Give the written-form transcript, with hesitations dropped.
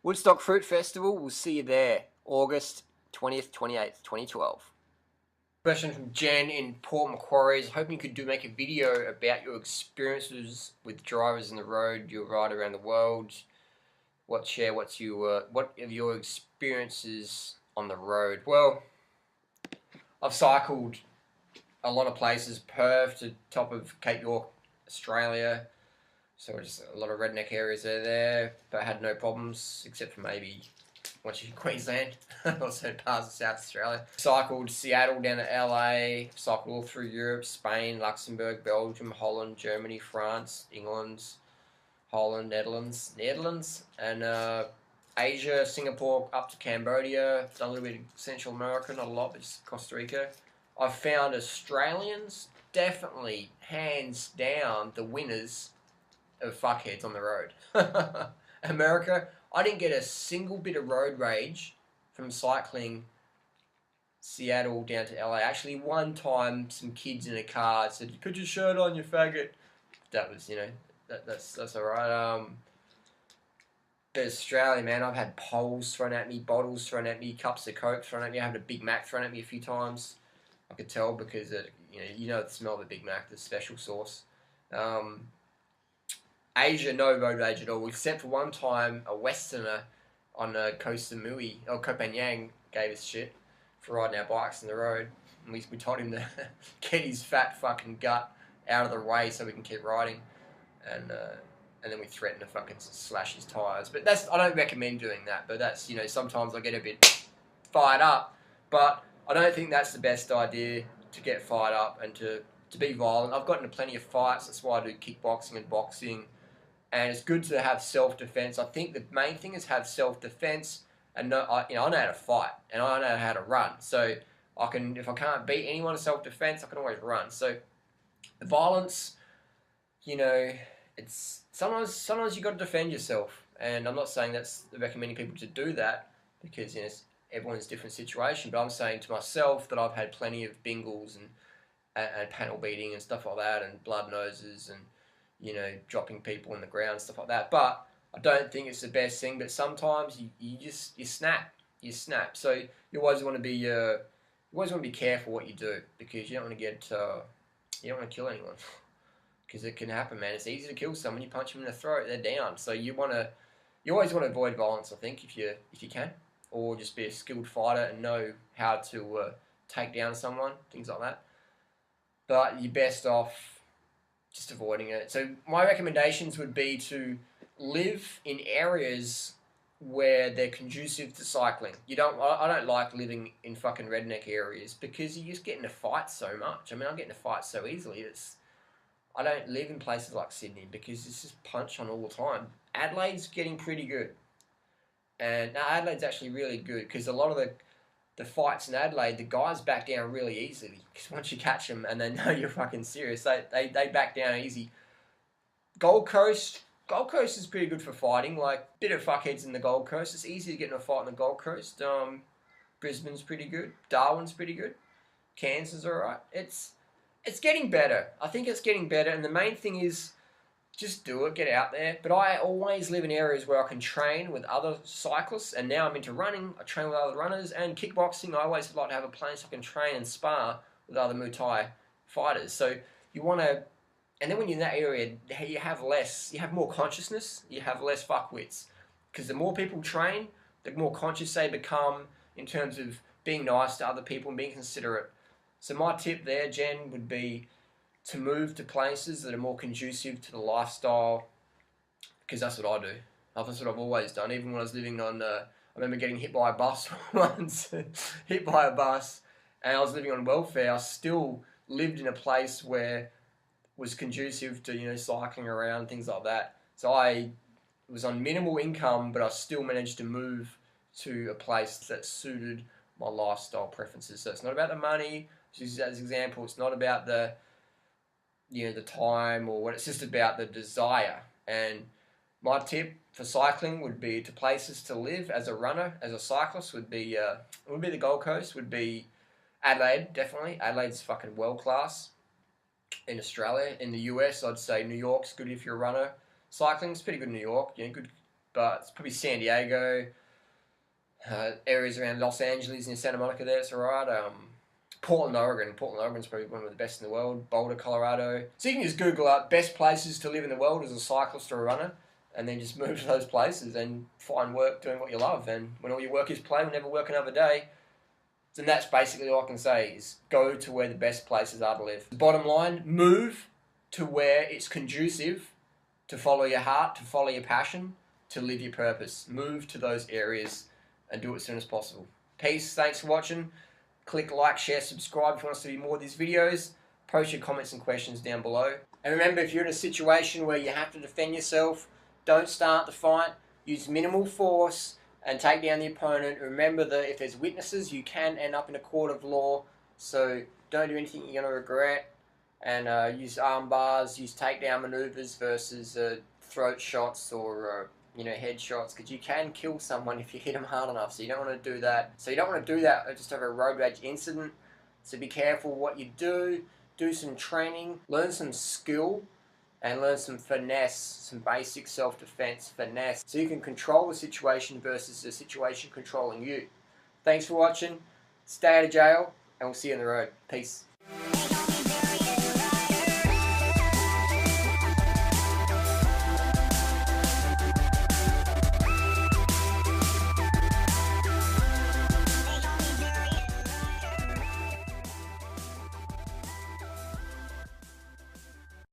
Woodstock Fruit Festival, we'll see you there, August 20th, 28th, 2012. Question from Jen in Port Macquarie is hoping you could make a video about your experiences with drivers on the road, your ride around the world. What are your experiences on the road? Well, I've cycled a lot of places, Perth to top of Cape York, Australia. So just a lot of redneck areas there, but I had no problems except for maybe once you're in Queensland or certain parts of South Australia. Cycled Seattle down to LA, cycled all through Europe, Spain, Luxembourg, Belgium, Holland, Germany, France, England, Holland, Netherlands, and Asia, Singapore, up to Cambodia. Done a little bit of Central America, not a lot, but just Costa Rica. I've found Australians definitely, hands down, the winners of fuckheads on the road. America, I didn't get a single bit of road rage from cycling Seattle down to LA. Actually, one time, some kids in a car said, "Put your shirt on, you faggot." That was, that's alright. But Australia, man, I've had poles thrown at me, bottles thrown at me, cups of Coke thrown at me. I had a Big Mac thrown at me a few times. I could tell because, you know the smell of the Big Mac, the special sauce. Asia, no road rage at all, except for one time a Westerner on Koh Samui, or Koh Phangan, gave us shit for riding our bikes on the road. And we told him to get his fat fucking gut out of the way so we can keep riding. And then we threatened to fucking slash his tyres. But I don't recommend doing that, but that's, sometimes I get a bit fired up. But I don't think that's the best idea, to get fired up and to be violent. I've gotten into plenty of fights, that's why I do kickboxing and boxing. And it's good to have self-defense. I think the main thing is have self-defense, and I know how to fight, and I know how to run. So if I can't beat anyone in self-defense, I can always run. So the violence, it's sometimes you got to defend yourself. And I'm not saying that's recommending people to do that, because everyone's different situation. But I'm saying to myself that I've had plenty of bingles and panel beating and stuff like that, and blood noses and dropping people in the ground, stuff like that. But I don't think it's the best thing. But sometimes you snap. So you always want to be careful what you do, because you don't want to kill anyone, because it can happen, man. It's easy to kill someone. You punch them in the throat, they're down. So you always want to avoid violence, I think, if you can, or just be a skilled fighter and know how to take down someone, things like that. But you're best off just avoiding it. So my recommendations would be to live in areas where they're conducive to cycling. I don't like living in fucking redneck areas, because you just get into fights so much. I mean, I get into fights so easily. I don't live in places like Sydney, because it's just punch on all the time. Adelaide's getting pretty good. And no, Adelaide's actually really good, because a lot of the fights in Adelaide, the guys back down really easily, because once you catch them and they know you're fucking serious, they back down easy. Gold Coast is pretty good for fighting. Like, bit of fuckheads in the Gold Coast. It's easy to get in a fight in the Gold Coast. Brisbane's pretty good. Darwin's pretty good. Cairns is alright. It's getting better. I think it's getting better, and the main thing is just do it, get out there. But I always live in areas where I can train with other cyclists, and now I'm into running. I train with other runners, and kickboxing. I always like to have a place I can train and spar with other Muay Thai fighters. So you want to, and then when you're in that area, you have more consciousness, you have less fuckwits, because the more people train, the more conscious they become in terms of being nice to other people and being considerate. So my tip there, Jen, would be to move to places that are more conducive to the lifestyle, because that's what I do. That's what I've always done. Even when I was living on, I remember getting hit by a bus once, and I was living on welfare. I still lived in a place where was conducive to, cycling around, things like that. So I was on minimal income, but I still managed to move to a place that suited my lifestyle preferences. So it's not about the money. Just as an example, it's not about the time or what. It's just about the desire. And my tip for cycling would be to places to live as a runner, as a cyclist, would be the Gold Coast, would be Adelaide, definitely. Adelaide's fucking world class. In Australia, in the US, I'd say New York's good if you're a runner. Cycling's pretty good in New York. Good but it's probably San Diego, areas around Los Angeles near Santa Monica there, it's alright. Portland, Oregon's probably one of the best in the world. Boulder, Colorado. So you can just Google up best places to live in the world as a cyclist or a runner, and then just move to those places and find work doing what you love. And when all your work is play, we'll never work another day. And that's basically all I can say is go to where the best places are to live. The bottom line, move to where it's conducive to follow your heart, to follow your passion, to live your purpose. Move to those areas and do it as soon as possible. Peace. Thanks for watching. Click like, share, subscribe if you want us to do more of these videos. Post your comments and questions down below. And remember, if you're in a situation where you have to defend yourself, don't start the fight. Use minimal force and take down the opponent. Remember that if there's witnesses, you can end up in a court of law. So don't do anything you're going to regret. And use arm bars, use takedown maneuvers versus throat shots or head shots, because you can kill someone if you hit them hard enough. So you don't want to do that. So you don't want to do that just over a road rage incident. So be careful what you do. Do some training, learn some skill, and learn some finesse, some basic self-defense finesse, so you can control the situation versus the situation controlling you. Thanks for watching. Stay out of jail, and we'll see you on the road. Peace.